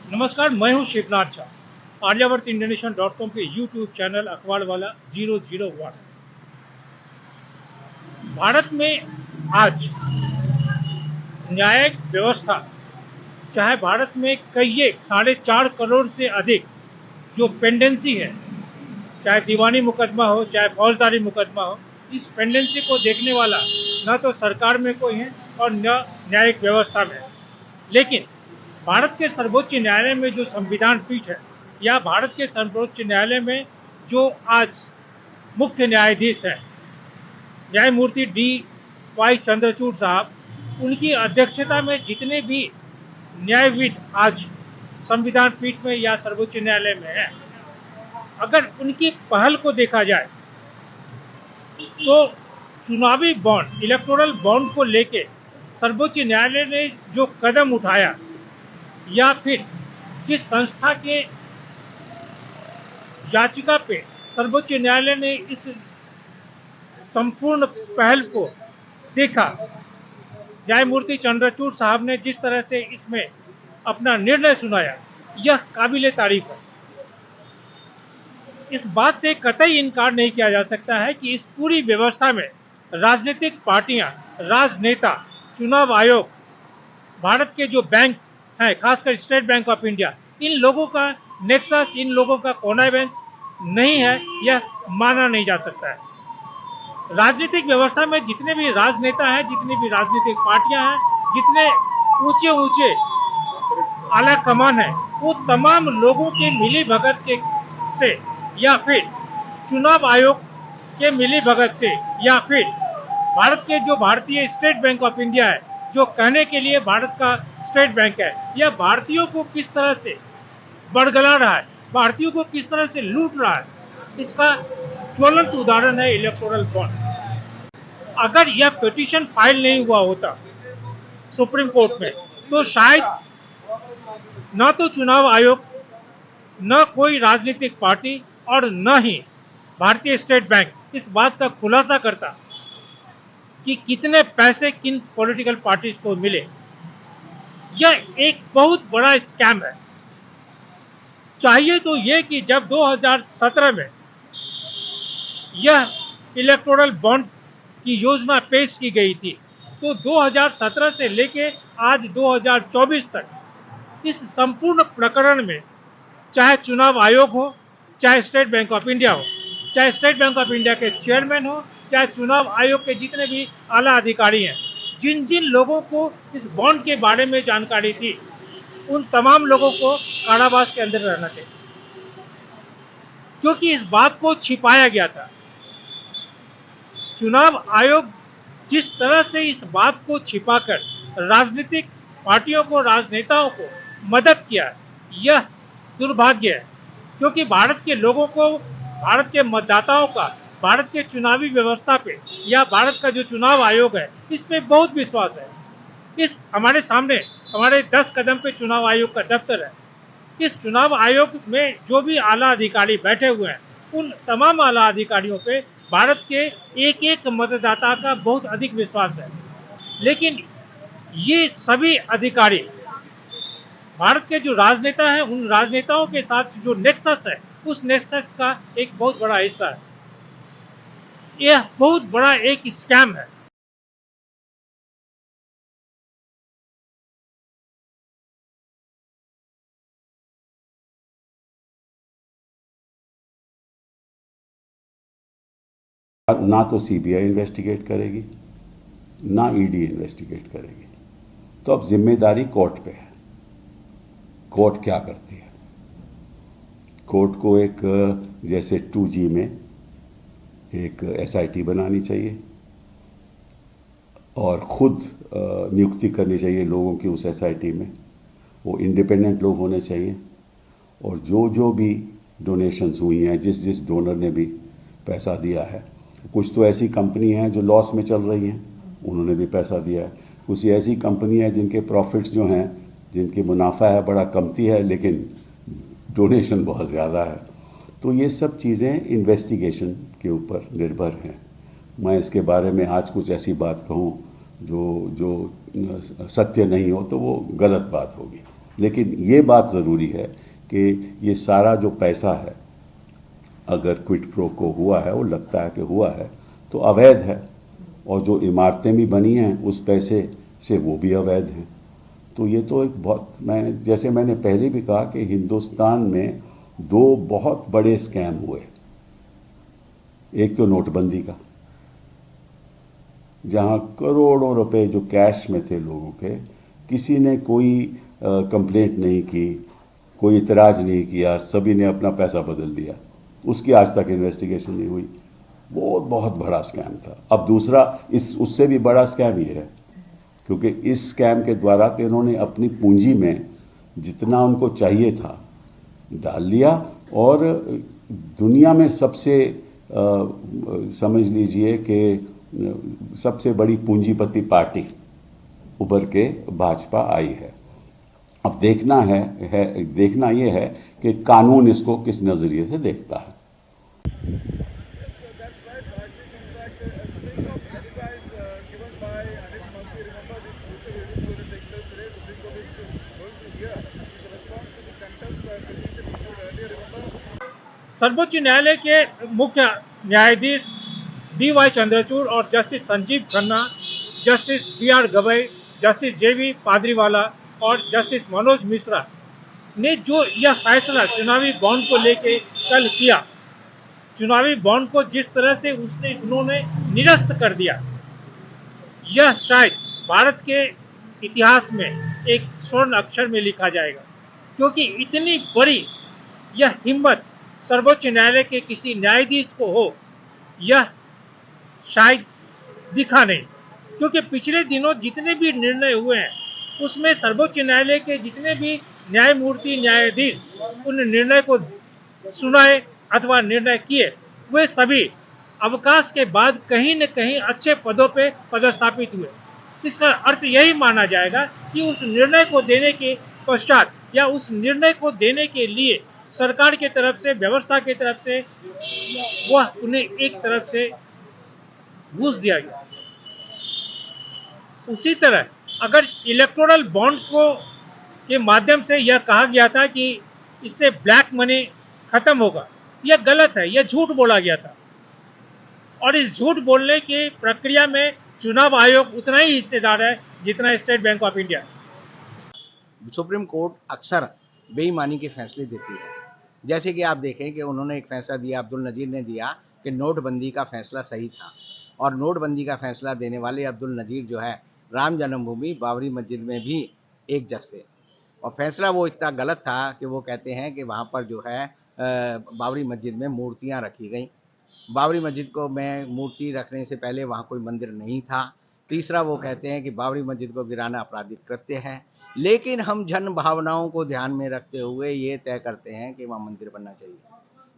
नमस्कार, मैं हूं शिवनाथ झा। आर्यावर्त इंडोनेशियन.com के यूट्यूब चैनल अखबार वाला 001। भारत में आज न्यायिक व्यवस्था, चाहे भारत में कई 4.5 करोड़ से अधिक जो पेंडेंसी है, चाहे दीवानी मुकदमा हो चाहे फौजदारी मुकदमा हो, इस पेंडेंसी को देखने वाला न तो सरकार में कोई है और न न्यायिक व्यवस्था में। लेकिन भारत के सर्वोच्च न्यायालय में जो संविधान पीठ है या भारत के सर्वोच्च न्यायालय में जो आज मुख्य न्यायाधीश हैं, न्यायमूर्ति D.Y. चंद्रचूड़ साहब, उनकी अध्यक्षता में जितने भी न्यायविद आज संविधान पीठ में या सर्वोच्च न्यायालय में हैं, अगर उनकी पहल को देखा जाए तो चुनावी बॉन्ड, इलेक्टोरल बॉन्ड को लेके सर्वोच्च न्यायालय ने जो कदम उठाया या फिर किस संस्था के याचिका पे सर्वोच्च न्यायालय ने इस संपूर्ण पहल को देखा, न्यायमूर्ति चंद्रचूड़ साहब ने जिस तरह से इसमें अपना निर्णय सुनाया, यह काबिले तारीफ है। इस बात से कतई इनकार नहीं किया जा सकता है कि इस पूरी व्यवस्था में राजनीतिक पार्टियां, राजनेता, चुनाव आयोग, भारत के जो बैंक हैं, खासकर स्टेट बैंक ऑफ इंडिया, इन लोगों का नेक्सस, इन लोगों का कॉन्निवेंस नहीं है, यह माना नहीं जा सकता है। राजनीतिक व्यवस्था में जितने भी राजनेता हैं, जितनी भी राजनीतिक पार्टियां हैं, जितने ऊंचे ऊंचे आला कमान है, वो तमाम लोगों के मिली भगत के से या फिर चुनाव आयोग के मिली भगत से या फिर भारत के जो भारतीय स्टेट बैंक ऑफ इंडिया है, जो कहने के लिए भारत का स्टेट बैंक है, यह भारतीयों को किस तरह से बड़गला रहा है, भारतीयों को किस तरह से लूट रहा है, इसका ज्वलंत उदाहरण है इलेक्टोरल बॉन्ड। अगर यह पिटीशन फाइल नहीं हुआ होता सुप्रीम कोर्ट में, तो शायद न तो चुनाव आयोग, न कोई राजनीतिक पार्टी और न ही भारतीय स्टेट बैंक इस बात का खुलासा करता कि कितने पैसे किन पॉलिटिकल पार्टीज को मिले। यह एक बहुत बड़ा स्कैम है। चाहिए तो यह कि जब 2017 में यह इलेक्टोरल बॉन्ड की योजना पेश की गई थी, तो 2017 से लेके आज 2024 तक इस संपूर्ण प्रकरण में चाहे चुनाव आयोग हो, चाहे स्टेट बैंक ऑफ इंडिया हो, चाहे स्टेट बैंक ऑफ इंडिया के चेयरमैन हो, चाहे चुनाव आयोग के जितने भी आला अधिकारी हैं, जिन जिन लोगों को इस बॉन्ड के बारे में जानकारी थी, उन तमाम लोगों को कारावास के अंदर रहना चाहिए, क्योंकि इस बात को छिपाया गया था। चुनाव आयोग जिस तरह से इस बात को छिपाकर राजनीतिक पार्टियों को, राजनेताओं को मदद किया, यह दुर्भाग्य है, क्योंकि भारत के लोगों को, भारत के मतदाताओं का भारत के चुनावी व्यवस्था पे या भारत का जो चुनाव आयोग है, इस पे बहुत विश्वास है। इस हमारे सामने हमारे 10 कदम पे चुनाव आयोग का दफ्तर है। इस चुनाव आयोग में जो भी आला अधिकारी बैठे हुए हैं, उन तमाम आला अधिकारियों पे भारत के एक एक मतदाता का बहुत अधिक विश्वास है। लेकिन ये सभी अधिकारी भारत के जो राजनेता हैं, उन राजनेताओं के साथ जो नेक्सस है, उस नेक्सस का एक बहुत बड़ा हिस्सा है। यह बहुत बड़ा एक स्कैम है। ना तो सीबीआई इन्वेस्टिगेट करेगी, ना ईडी इन्वेस्टिगेट करेगी। तो अब जिम्मेदारी कोर्ट पे है। कोर्ट क्या करती है? कोर्ट को एक जैसे 2G में एक SIT बनानी चाहिए और ख़ुद नियुक्ति करनी चाहिए लोगों की उस SIT में। वो इंडिपेंडेंट लोग होने चाहिए और जो जो भी डोनेशंस हुई हैं, जिस जिस डोनर ने भी पैसा दिया है, कुछ तो ऐसी कंपनी हैं जो लॉस में चल रही हैं, उन्होंने भी पैसा दिया है। कुछ ऐसी कंपनी है जिनके प्रॉफिट्स जो हैं, जिनकी मुनाफा है बड़ा कमती है, लेकिन डोनेशन बहुत ज़्यादा है। तो ये सब चीज़ें इन्वेस्टिगेशन के ऊपर निर्भर हैं। मैं इसके बारे में आज कुछ ऐसी बात कहूँ जो सत्य नहीं हो तो वो गलत बात होगी। लेकिन ये बात ज़रूरी है कि ये सारा जो पैसा है, अगर क्विड प्रो को हुआ है, वो लगता है कि हुआ है, तो अवैध है, और जो इमारतें भी बनी हैं उस पैसे से वो भी अवैध हैं। तो ये तो एक बहुत, जैसे मैंने पहले भी कहा कि हिंदुस्तान में दो बहुत बड़े स्कैम हुए। एक तो नोटबंदी का, जहां करोड़ों रुपए जो कैश में थे लोगों के, किसी ने कोई कंप्लेंट नहीं की, कोई इतराज नहीं किया, सभी ने अपना पैसा बदल लिया, उसकी आज तक इन्वेस्टिगेशन नहीं हुई। वो बहुत बड़ा स्कैम था। अब दूसरा, इस उससे भी बड़ा स्कैम ये है, क्योंकि इस स्कैम के द्वारा तो इन्होंने अपनी पूंजी में जितना उनको चाहिए था डाल लिया, और दुनिया में सबसे समझ लीजिए कि सबसे बड़ी पूंजीपति पार्टी उभर के भाजपा आई है। अब देखना ये है कि कानून इसको किस नज़रिए से देखता है। सर्वोच्च न्यायालय के मुख्य न्यायाधीश DY चंद्रचूड़ और justice Sanjeev Khanna, justice BR Gavai, justice JV Pardiwala और जस्टिस मनोज मिश्रा ने जो यह फैसला चुनावी बॉन्ड को लेकर कल किया, चुनावी बॉन्ड को जिस तरह से उन्होंने निरस्त कर दिया, यह शायद भारत के इतिहास में एक स्वर्ण अक्षर में लिखा जाएगा, क्योंकि इतनी बड़ी यह हिम्मत सर्वोच्च न्यायालय के किसी न्यायाधीश को हो, यह शायद दिखा नहीं। क्योंकि पिछले दिनों जितने भी निर्णय हुए हैं उसमें सर्वोच्च न्यायालय के जितने भी न्यायमूर्ति न्यायाधीश उन निर्णय को सुनाए अथवा निर्णय किए, वे सभी अवकाश के बाद कहीं न कहीं अच्छे पदों पे पदस्थापित हुए। इसका अर्थ यही माना जाएगा कि उस निर्णय को देने के पश्चात या उस निर्णय को देने के लिए सरकार की तरफ से, व्यवस्था की तरफ से वह उन्हें एक तरफ से घूस दिया गया। उसी तरह अगर इलेक्टोरल बॉन्ड को के माध्यम से यह कहा गया था कि इससे ब्लैक मनी खत्म होगा, यह गलत है, यह झूठ बोला गया था। और इस झूठ बोलने की प्रक्रिया में चुनाव आयोग उतना ही हिस्सेदार है जितना state bank of India. Supreme court अक्सर बेईमानी के फैसले देती है। जैसे कि आप देखें कि उन्होंने एक फैसला दिया, अब्दुल नज़ीर ने दिया कि नोटबंदी का फैसला सही था, और नोटबंदी का फैसला देने वाले अब्दुल नज़ीर जो है राम जन्मभूमि बाबरी मस्जिद में भी एक जज थे। और फैसला वो इतना गलत था कि वो कहते हैं कि वहाँ पर जो है बाबरी मस्जिद में मूर्तियाँ रखी गई। बाबरी मस्जिद को में मूर्ति रखने से पहले वहाँ कोई मंदिर नहीं था। तीसरा, वो कहते हैं कि बाबरी मस्जिद को गिराना आपराधिक कृत्य है, लेकिन हम जन भावनाओं को ध्यान में रखते हुए ये तय करते हैं कि वहाँ मंदिर बनना चाहिए।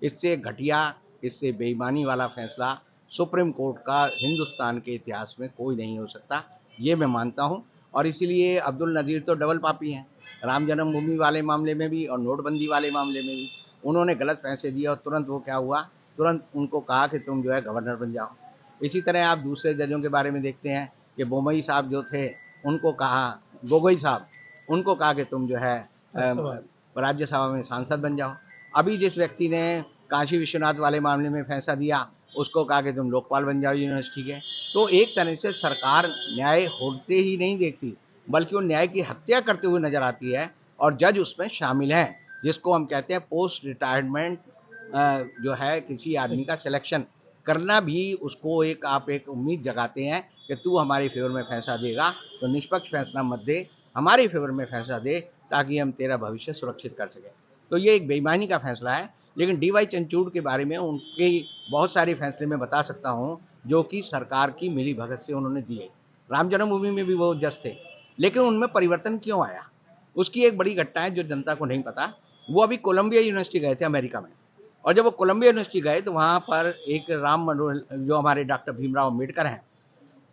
इससे घटिया, इससे बेईमानी वाला फैसला सुप्रीम कोर्ट का हिंदुस्तान के इतिहास में कोई नहीं हो सकता, ये मैं मानता हूँ। और इसीलिए अब्दुल नज़ीर तो डबल पापी हैं, राम जन्मभूमि वाले मामले में भी और नोटबंदी वाले मामले में भी उन्होंने गलत फैसले दिए, और तुरंत वो क्या हुआ, तुरंत उनको कहा कि तुम जो है गवर्नर बन जाओ। इसी तरह आप दूसरे जजों के बारे में देखते हैं कि बोमई साहब जो थे, उनको कहा, गोगोई साहब, उनको कहा कि तुम जो है राज्यसभा में सांसद बन जाओ। अभी जिस व्यक्ति ने काशी विश्वनाथ वाले मामले में फैसला दिया, उसको कहा कि तुम लोकपाल बन जाओ यूनिवर्सिटी के। तो एक तरह से सरकार न्याय होते ही नहीं देखती, बल्कि वो न्याय की हत्या करते हुए नजर आती है, और जज उसमें शामिल हैं, जिसको हम कहते हैं पोस्ट रिटायरमेंट जो है किसी आदमी का सिलेक्शन करना भी, उसको आप एक उम्मीद जगाते हैं कि तू हमारे फेवर में फैसला देगा, तो निष्पक्ष फैसला मत दे, हमारे फेवर में फैसला दे, ताकि हम तेरा भविष्य सुरक्षित कर सकें। तो ये एक बेईमानी का फैसला है। लेकिन DY चंद्रचूड़ के बारे में उनके बहुत सारे फैसले मैं बता सकता हूँ जो कि सरकार की मिली भगत से उन्होंने दिए। राम जन्मभूमि में भी वो जज थे, लेकिन उनमें परिवर्तन क्यों आया, उसकी एक बड़ी घटना है जो जनता को नहीं पता। वो अभी कोलंबिया यूनिवर्सिटी गए थे अमेरिका में, और जब वो कोलंबिया यूनिवर्सिटी गए तो वहाँ पर एक राम मनोहर, जो हमारे डॉक्टर भीमराव अम्बेडकर हैं,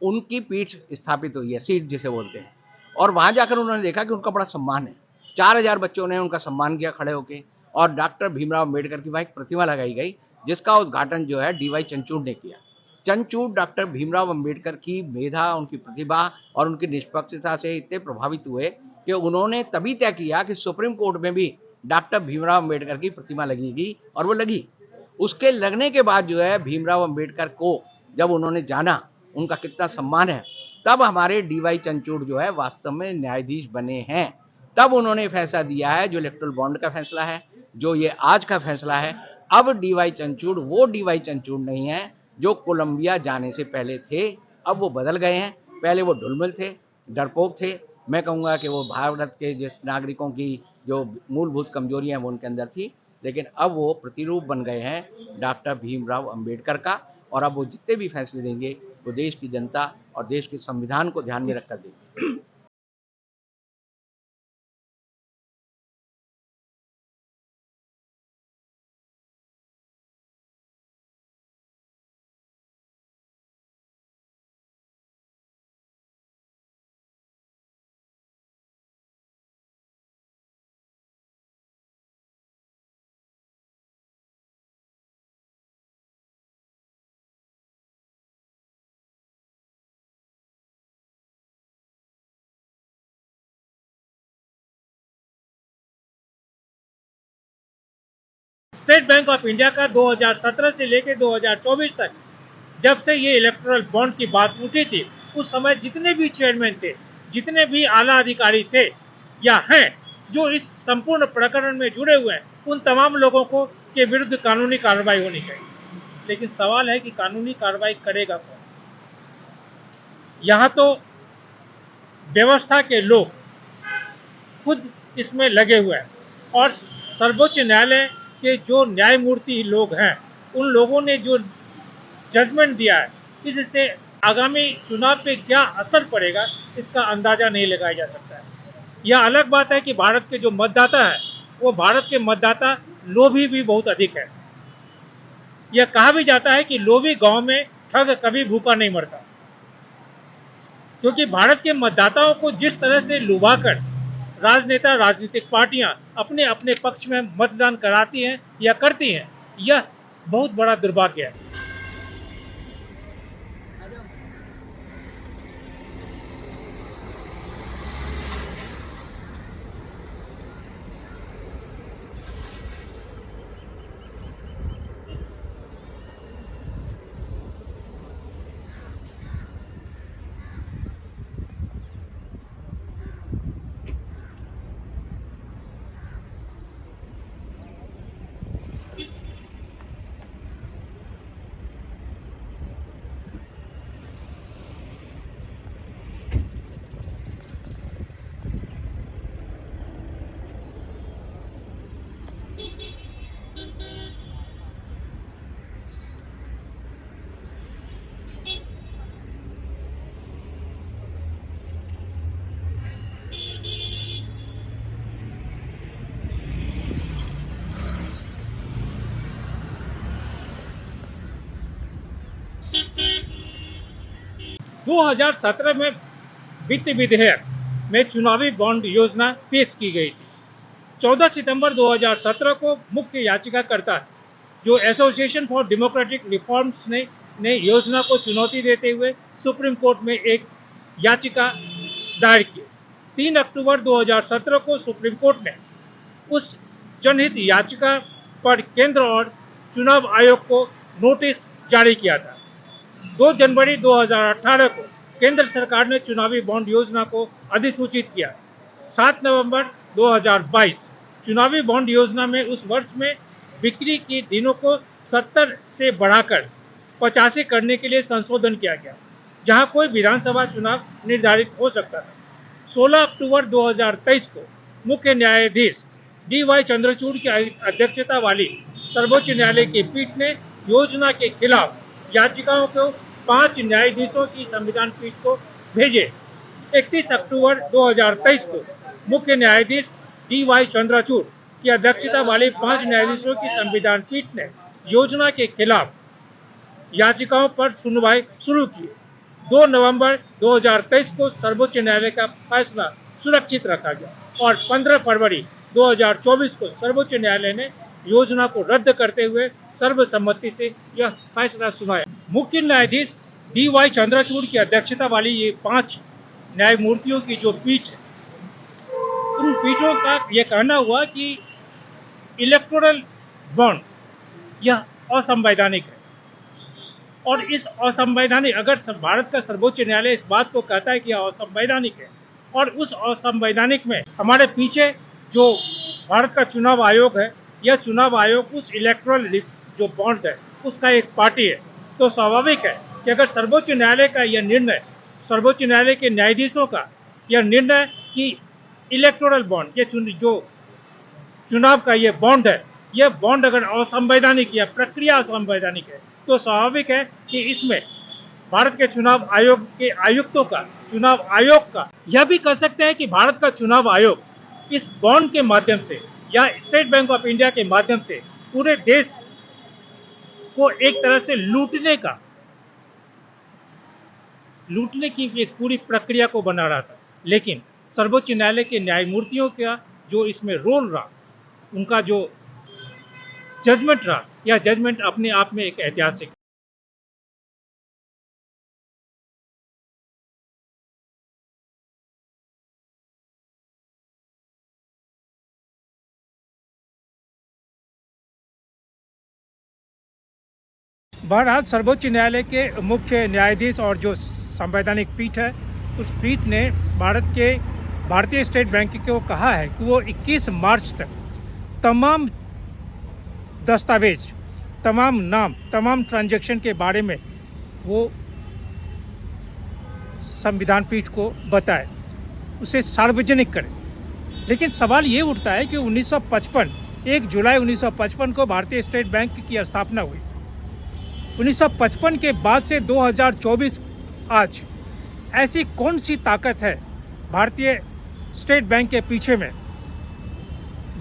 उनकी पीठ स्थापित हुई है, सीट जिसे बोलते हैं। और वहाँ जाकर उन्होंने देखा कि उनका बड़ा सम्मान है। 4000 बच्चों ने उनका सम्मान किया खड़े होके, और डॉक्टर भीमराव अम्बेडकर की वहाँ एक प्रतिमा लगाई गई, जिसका उद्घाटन जो है DY चंद्रचूड़ ने किया। चंद्रचूड़ डॉक्टर भीमराव अम्बेडकर की मेधा, उनकी प्रतिभा और उनकी निष्पक्षता से इतने प्रभावित हुए कि उन्होंने तभी तय किया कि सुप्रीम कोर्ट में भी डॉक्टर भीमराव अम्बेडकर की प्रतिमा लगेगी, और वो लगी। उसके लगने के बाद जो है भीमराव अम्बेडकर को जब उन्होंने जाना, उनका कितना सम्मान है, तब हमारे डीवाई चंद्रचूड़ जो है वास्तव में न्यायाधीश बने हैं। तब उन्होंने फैसला दिया है, जो इलेक्टोरल बॉन्ड का फैसला है, जो ये आज का फैसला है। अब डीवाई चंद्रचूड़ वो डीवाई चंद्रचूड़ नहीं है जो कोलंबिया जाने से पहले थे। अब वो बदल गए हैं। पहले वो ढुलमुल थे, डरपोक थे। मैं कहूँगा कि वो भारत के जिस नागरिकों की जो मूलभूत कमजोरियां वो उनके अंदर थी, लेकिन अब वो प्रतिरूप बन गए हैं डॉक्टर भीमराव अंबेडकर का। और अब वो जितने भी फैसले देंगे वो देश की जनता और देश के संविधान को ध्यान में रखकर देंगे। स्टेट बैंक ऑफ इंडिया का 2017 से लेकर 2024 तक, जब से ये इलेक्टोरल बॉन्ड की बात उठी थी, उस समय जितने भी चेयरमैन थे, जितने भी आला अधिकारी थे या हैं जो इस संपूर्ण प्रकरण में जुड़े हुए हैं, उन तमाम लोगों को के विरुद्ध कानूनी कार्रवाई होनी चाहिए। लेकिन सवाल है कि कानूनी कार्रवाई करेगा कौन? यहाँ तो व्यवस्था के लोग खुद इसमें लगे हुए हैं, और सर्वोच्च न्यायालय के जो न्यायमूर्ति लोग हैं, उन लोगों ने जो जजमेंट दिया है, इससे आगामी चुनाव पे क्या असर पड़ेगा इसका अंदाजा नहीं लगाया जा सकता है। यह अलग बात है कि भारत के जो मतदाता हैं, वो भारत के मतदाता लोभी भी बहुत अधिक है। यह कहा भी जाता है कि लोभी गांव में ठग कभी भूखा नहीं मरता, क्योंकि भारत के मतदाताओं को जिस तरह से लुभाकर राजनेता, राजनीतिक पार्टियां अपने अपने पक्ष में मतदान कराती हैं या करती हैं, यह बहुत बड़ा दुर्भाग्य है। 2017 में वित्त विधेयक में चुनावी बॉन्ड योजना पेश की गई थी। 14 सितंबर 2017 को मुख्य याचिकाकर्ता जो एसोसिएशन फॉर डेमोक्रेटिक रिफॉर्म्स ने योजना को चुनौती देते हुए सुप्रीम कोर्ट में एक याचिका दायर की। 3 अक्टूबर 2017 को सुप्रीम कोर्ट ने उस जनहित याचिका पर केंद्र और चुनाव आयोग को नोटिस जारी किया था। 2 जनवरी 2018 को केंद्र सरकार ने चुनावी बॉन्ड योजना को अधिसूचित किया। 7 नवंबर 2022 चुनावी बॉन्ड योजना में उस वर्ष में बिक्री के दिनों को 70 से बढ़ाकर 85 करने के लिए संशोधन किया गया, जहां कोई विधानसभा चुनाव निर्धारित हो सकता था। 16 अक्टूबर 2023 को मुख्य न्यायाधीश डीवाई चंद्रचूड़ की अध्यक्षता वाली सर्वोच्च न्यायालय की पीठ ने योजना के खिलाफ याचिकाओं को 5 न्यायाधीशों की संविधान पीठ को भेजे। 31 अक्टूबर 2023 को मुख्य न्यायाधीश डीवाई चंद्रचूड़ की अध्यक्षता वाली 5 न्यायाधीशों की संविधान पीठ ने योजना के खिलाफ याचिकाओं पर सुनवाई शुरू की। 2 नवंबर 2023 को सर्वोच्च न्यायालय का फैसला सुरक्षित रखा गया और 15 फरवरी 2024 को सर्वोच्च न्यायालय ने योजना को रद्द करते हुए सर्वसम्मति से यह फैसला सुनाया। मुख्य न्यायाधीश डीवाई चंद्रचूड़ की अध्यक्षता वाली ये 5 न्यायमूर्तियों की जो पीठ है, पीठों का ये कहना हुआ कि इलेक्टोरल बॉन्ड यह असंवैधानिक है, और इस असंवैधानिक, अगर भारत का सर्वोच्च न्यायालय इस बात को कहता है कि यह असंवैधानिक है, और उस असंवैधानिक में हमारे पीछे जो भारत का चुनाव आयोग है, यह चुनाव आयोग उस इलेक्टोरल जो बॉन्ड है उसका एक पार्टी है, तो स्वाभाविक है कि अगर सर्वोच्च न्यायालय का यह निर्णय, सर्वोच्च न्यायालय के न्यायाधीशों का यह निर्णय कि इलेक्टोरल बॉन्ड, ये जो चुनाव का ये बॉन्ड है, यह बॉन्ड अगर असंवैधानिक या प्रक्रिया असंवैधानिक है, तो स्वाभाविक है कि इसमें भारत के चुनाव आयोग के आयुक्तों का, चुनाव आयोग का, यह भी कह सकते हैं कि भारत का चुनाव आयोग इस बॉन्ड के माध्यम से या स्टेट बैंक ऑफ इंडिया के माध्यम से पूरे देश को एक तरह से लूटने की एक पूरी प्रक्रिया को बना रहा था। लेकिन सर्वोच्च न्यायालय के न्यायमूर्तियों का जो इसमें रोल रहा, उनका जो जजमेंट रहा, यह जजमेंट अपने आप में एक ऐतिहासिक। बहरहाल सर्वोच्च न्यायालय के मुख्य न्यायाधीश और जो संवैधानिक पीठ है, उस पीठ ने भारतीय स्टेट बैंक को कहा है कि वो 21 मार्च तक तमाम दस्तावेज, तमाम नाम, तमाम ट्रांजैक्शन के बारे में वो संविधान पीठ को बताए, उसे सार्वजनिक करे। लेकिन सवाल ये उठता है कि 1 जुलाई 1955 को भारतीय स्टेट बैंक की स्थापना हुई। 1955 के बाद से 2024 आज ऐसी कौन सी ताकत है भारतीय स्टेट बैंक के पीछे में,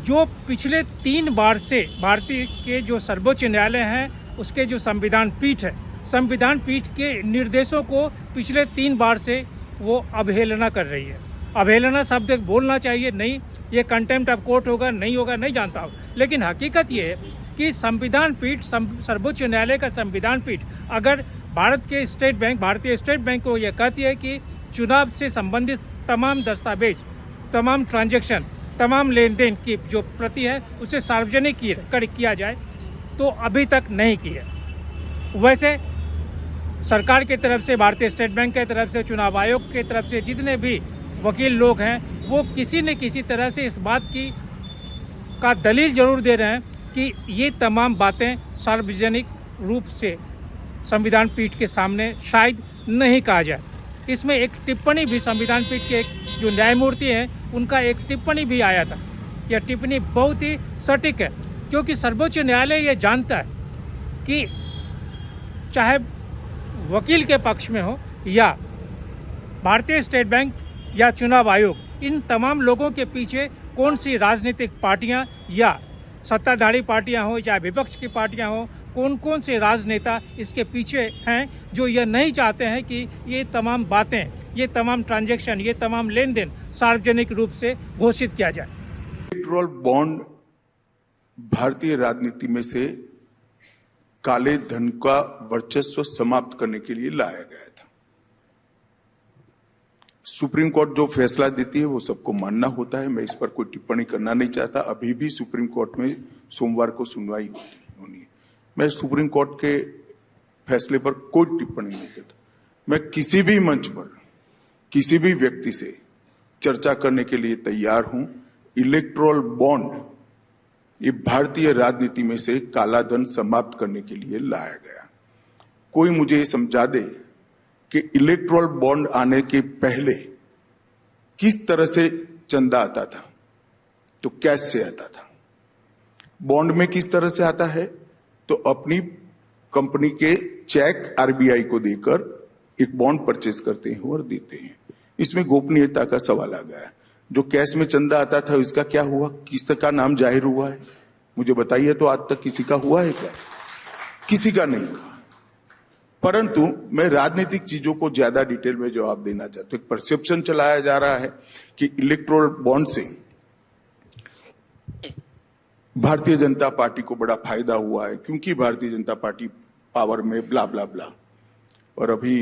जो पिछले 3 बार से भारतीय के जो सर्वोच्च न्यायालय हैं, उसके जो संविधान पीठ है, संविधान पीठ के निर्देशों को पिछले 3 बार से वो अवहेलना कर रही है। अवहेलना शब्द बोलना चाहिए नहीं, ये कंटेम्प्ट ऑफ कोर्ट होगा, नहीं होगा, नहीं जानता हूँ, लेकिन हकीकत ये है कि संविधान पीठ, सर्वोच्च न्यायालय का संविधान पीठ अगर भारतीय स्टेट बैंक को यह कहती है कि चुनाव से संबंधित तमाम दस्तावेज, तमाम ट्रांजैक्शन, तमाम लेन देन की जो प्रति है उसे सार्वजनिक किया जाए, तो अभी तक नहीं किया। वैसे सरकार की तरफ से, भारतीय स्टेट बैंक की तरफ से, चुनाव आयोग की तरफ से जितने भी वकील लोग हैं, वो किसी न किसी तरह से इस बात का दलील जरूर दे रहे हैं कि ये तमाम बातें सार्वजनिक रूप से संविधान पीठ के सामने शायद नहीं कहा जाए। इसमें एक टिप्पणी भी संविधान पीठ के जो न्यायमूर्ति हैं, उनका एक टिप्पणी भी आया था। यह टिप्पणी बहुत ही सटीक है, क्योंकि सर्वोच्च न्यायालय ये जानता है कि चाहे वकील के पक्ष में हो या भारतीय स्टेट बैंक या चुनाव आयोग, इन तमाम लोगों के पीछे कौन सी राजनीतिक पार्टियां या सत्ताधारी पार्टियां हो या विपक्ष की पार्टियां हो, कौन से राजनेता इसके पीछे हैं, जो यह नहीं चाहते हैं कि ये तमाम बातें, ये तमाम ट्रांजैक्शन, ये तमाम लेन देन सार्वजनिक रूप से घोषित किया जाए। इलेक्टोरल बॉन्ड भारतीय राजनीति में से काले धन का वर्चस्व समाप्त करने के लिए लाया गया था। सुप्रीम कोर्ट जो फैसला देती है वो सबको मानना होता है। मैं इस पर कोई टिप्पणी करना नहीं चाहता। अभी भी सुप्रीम कोर्ट में सोमवार को सुनवाई होनी है। मैं सुप्रीम कोर्ट के फैसले पर कोई टिप्पणी नहीं करता। मैं किसी भी मंच पर किसी भी व्यक्ति से चर्चा करने के लिए तैयार हूं। इलेक्टोरल बॉन्ड ये भारतीय राजनीति में से काला धन समाप्त करने के लिए लाया गया। कोई मुझे ये समझा दे कि इलेक्टोरल बॉन्ड आने के पहले किस तरह से चंदा आता था, तो कैश से आता था। बॉन्ड में किस तरह से आता है, तो अपनी कंपनी के चेक आरबीआई को देकर एक बॉन्ड परचेज करते हैं और देते हैं। इसमें गोपनीयता का सवाल आ गया। जो कैश में चंदा आता था इसका क्या हुआ, किसका नाम जाहिर हुआ है, मुझे बताइए। तो आज तक किसी का हुआ है क्या? किसी का नहीं हुआ। परंतु मैं राजनीतिक चीजों को ज्यादा डिटेल में जवाब देना चाहता हूं। एक परसेप्शन चलाया जा रहा है कि इलेक्टोरल बॉन्ड से भारतीय जनता पार्टी को बड़ा फायदा हुआ है, क्योंकि भारतीय जनता पार्टी पावर में ब्ला ब्ला ब्ला। और अभी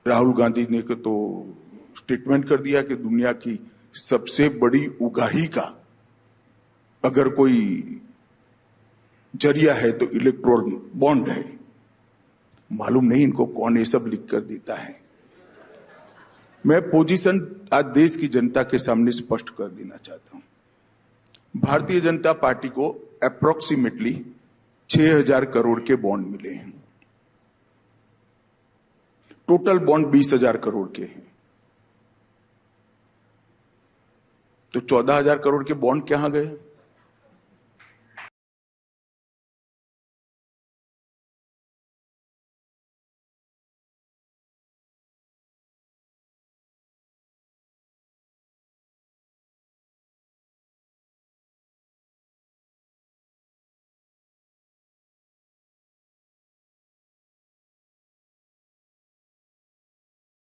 राहुल गांधी ने तो स्टेटमेंट कर दिया कि दुनिया की सबसे बड़ी उगाही का अगर कोई जरिया है तो इलेक्ट्रोल बॉन्ड है। मालूम नहीं इनको कौन ये सब लिख कर देता है। मैं पोजीशन आज देश की जनता के सामने स्पष्ट कर देना चाहता हूं। भारतीय जनता पार्टी को अप्रोक्सीमेटली 6,000 करोड़ के बॉन्ड मिले हैं। टोटल बॉन्ड 20,000 करोड़ के हैं। तो 14,000 करोड़ के बॉन्ड कहां गए?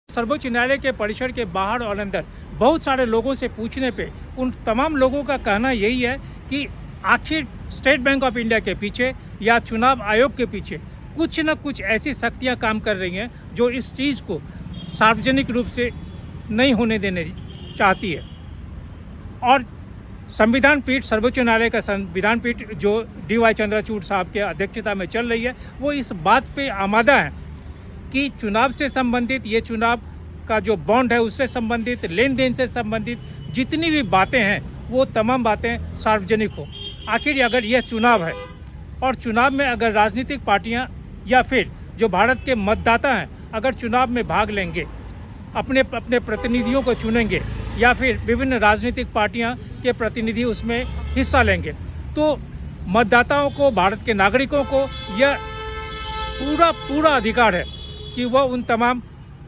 सर्वोच्च न्यायालय के परिसर के बाहर और अंदर बहुत सारे लोगों से पूछने पे उन तमाम लोगों का कहना यही है कि आखिर स्टेट बैंक ऑफ इंडिया के पीछे या चुनाव आयोग के पीछे कुछ न कुछ ऐसी शक्तियां काम कर रही हैं जो इस चीज़ को सार्वजनिक रूप से नहीं होने देने चाहती है। और संविधान पीठ, सर्वोच्च न्यायालय का संविधान पीठ जो DY चंद्रचूड़ साहब के अध्यक्षता में चल रही है, वो इस बात पे आमादा है कि चुनाव से संबंधित, ये चुनाव का जो बॉन्ड है उससे संबंधित, लेन देन से संबंधित जितनी भी बातें हैं वो तमाम बातें सार्वजनिक हो। आखिर अगर यह चुनाव है और चुनाव में अगर राजनीतिक पार्टियां या फिर जो भारत के मतदाता हैं अगर चुनाव में भाग लेंगे, अपने अपने प्रतिनिधियों को चुनेंगे या फिर विभिन्न राजनीतिक पार्टियां के प्रतिनिधि उसमें हिस्सा लेंगे, तो मतदाताओं को, भारत के नागरिकों को यह पूरा अधिकार है कि वह उन तमाम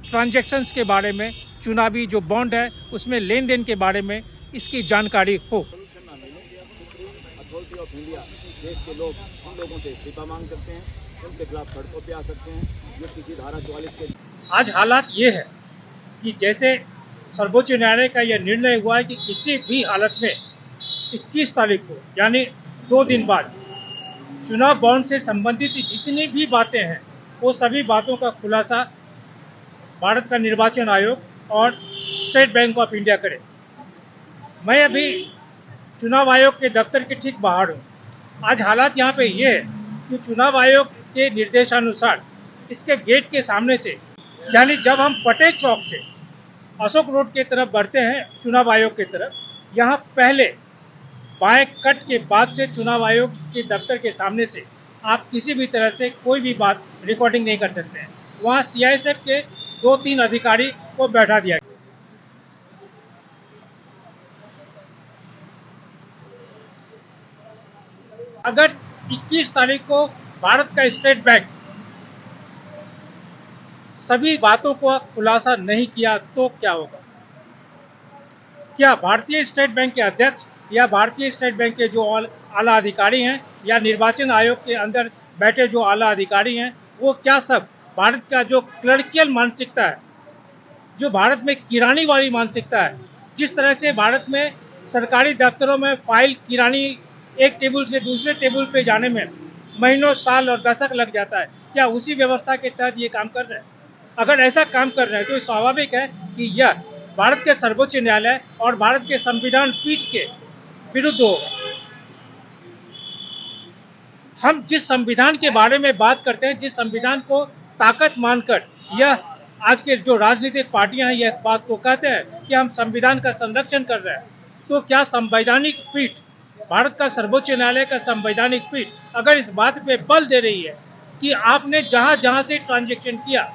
ट्रांजैक्शंस के बारे में, चुनावी जो बॉन्ड है उसमें लेन देन के बारे में इसकी जानकारी हो। अथॉरिटी ऑफ इंडिया, देश के लोग हम लोगों से इस्तीफा मांग सकते हैं, उनके खिलाफ सड़कों पे आ सकते हैं। ये किसी धारा 44 के आज हालात ये है कि जैसे सर्वोच्च न्यायालय का यह निर्णय हुआ है कि किसी भी हालत में 21 तारीख को यानी 2 दिन बाद चुनाव बॉन्ड से संबंधित जितनी भी बातें हैं वो सभी बातों का खुलासा भारत का निर्वाचन आयोग और स्टेट बैंक ऑफ इंडिया करे। मैं अभी चुनाव आयोग के दफ्तर के ठीक बाहर हूँ। आज हालात यहाँ पे ये है कि चुनाव आयोग के निर्देशानुसार इसके गेट के सामने से, यानी जब हम पटेल चौक से अशोक रोड की तरफ बढ़ते हैं चुनाव आयोग की तरफ, यहाँ पहले बाएं कट के बाद से चुनाव आयोग के दफ्तर के सामने से आप किसी भी तरह से कोई भी बात रिकॉर्डिंग नहीं कर सकते हैं। वहाँ CISF के 2-3 अधिकारी को बैठा दिया गया। अगर 21 तारीख को भारत का स्टेट बैंक सभी बातों को खुलासा नहीं किया तो क्या होगा? क्या भारतीय स्टेट बैंक के अध्यक्ष या भारतीय स्टेट बैंक के जो आला अधिकारी हैं या निर्वाचन आयोग के अंदर बैठे जो आला अधिकारी हैं, वो क्या सब भारत का जो क्लर्कियल मानसिकता है, जो भारत में किरानी वाली मानसिकता है, जिस तरह से भारत में सरकारी दफ्तरों में फाइल किरानी एक टेबल से दूसरे टेबल पे जाने में महीनों, साल और दशक लग जाता है, क्या उसी व्यवस्था के तहत ये काम कर रहे हैं? अगर ऐसा काम कर रहे हैं तो स्वाभाविक है कि यह भारत के सर्वोच्च न्यायालय और भारत के संविधान पीठ के विरुद्ध होगा। हम जिस संविधान के बारे में बात करते हैं, जिस संविधान को ताकत मानकर यह आज के जो राजनीतिक पार्टियां हैं यह बात को कहते हैं कि हम संविधान का संरक्षण कर रहे हैं, तो क्या संवैधानिक पीठ, भारत का सर्वोच्च न्यायालय का संवैधानिक पीठ अगर इस बात पे बल दे रही है कि आपने जहां से ट्रांजैक्शन किया,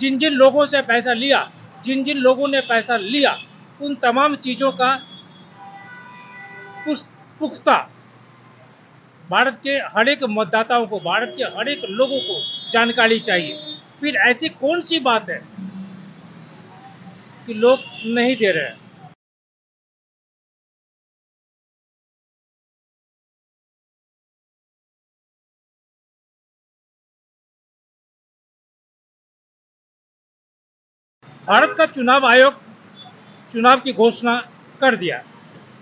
जिन जिन लोगों से पैसा लिया, जिन जिन लोगों ने पैसा लिया, उन तमाम चीज़ों का पुख्ता भारत के हर एक मतदाताओं को, भारत के हर एक लोगों को जानकारी चाहिए, फिर ऐसी कौन सी बात है कि लोग नहीं दे रहे हैं? भारत का चुनाव आयोग चुनाव की घोषणा कर दिया।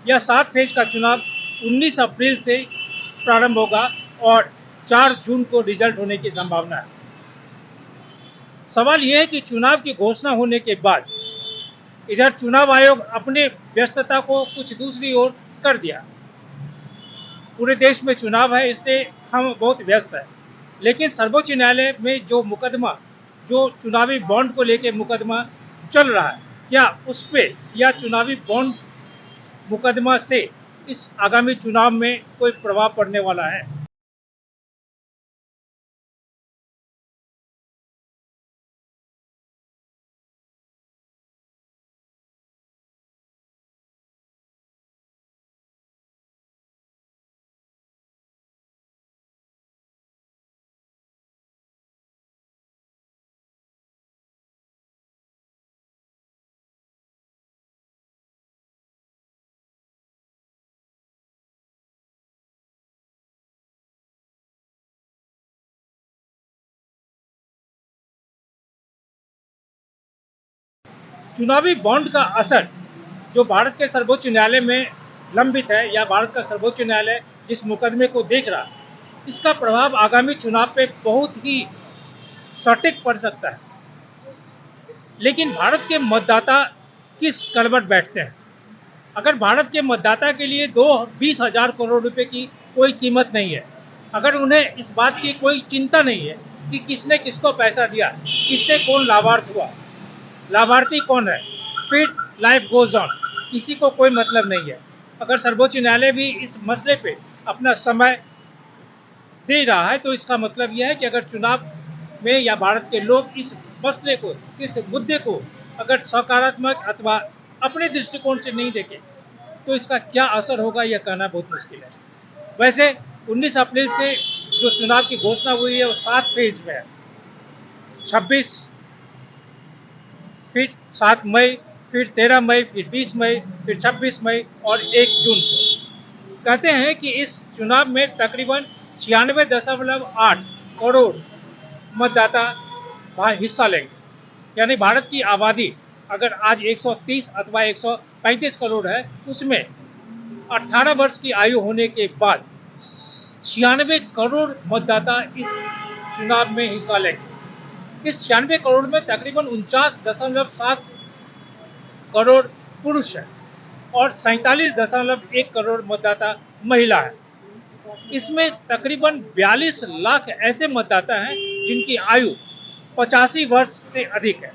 यह 7 फेज का चुनाव 19 अप्रैल से प्रारंभ होगा और 4 जून को रिजल्ट होने की संभावना है। सवाल यह है कि चुनाव की घोषणा होने के बाद इधर चुनाव आयोग अपनी व्यस्तता को कुछ दूसरी ओर कर दिया। पूरे देश में चुनाव है, इसलिए हम बहुत व्यस्त हैं। लेकिन सर्वोच्च न्यायालय में जो मुकदमा, जो चुनावी बॉन्ड को लेकर मुकदमा चल रहा है, क्या उस पे या चुनावी बॉन्ड मुकदमा से इस आगामी चुनाव में कोई प्रभाव पड़ने वाला है? चुनावी बॉन्ड का असर जो भारत के सर्वोच्च न्यायालय में लंबित है, या भारत का सर्वोच्च न्यायालय जिस मुकदमे को देख रहा है, इसका प्रभाव आगामी चुनाव पे बहुत ही सटीक पड़ सकता है। लेकिन भारत के मतदाता किस करवट बैठते हैं? अगर भारत के मतदाता के लिए 20,000 करोड़ रुपए की कोई कीमत नहीं है, अगर उन्हें इस बात की कोई चिंता नहीं है कि किसने किसको पैसा दिया, किससे कौन लाभार्थ हुआ, लाभार्थी कौन है, फिर लाइफ गोज ऑन, किसी को कोई मतलब नहीं है। अगर सर्वोच्च न्यायालय भी इस मसले पे अपना समय दे रहा है, तो इसका मतलब यह है कि अगर चुनाव में या भारत के लोग इस मसले को, इस मुद्दे को अगर सकारात्मक अथवा अपने दृष्टिकोण से नहीं देखें, तो इसका क्या असर होगा यह कहना बहुत मुश्किल है। वैसे 19 अप्रैल से जो चुनाव की घोषणा हुई है वो 7 फेज में है। 26, फिर 7 मई, फिर 13 मई, फिर 20 मई, फिर 26 मई और 1 जून को। कहते हैं कि इस चुनाव में तकरीबन 96.8 करोड़ मतदाता हिस्सा लेंगे। यानी भारत की आबादी अगर आज 130 अथवा 135 करोड़ है, उसमें 18 वर्ष की आयु होने के बाद 96 करोड़ मतदाता इस चुनाव में हिस्सा लेंगे। इस 96 करोड़ में तकरीबन 49.7 करोड़ पुरुष है और 47.1 करोड़ मतदाता महिला है। इसमें तकरीबन 42 लाख ऐसे मतदाता हैं जिनकी आयु 85 वर्ष से अधिक है।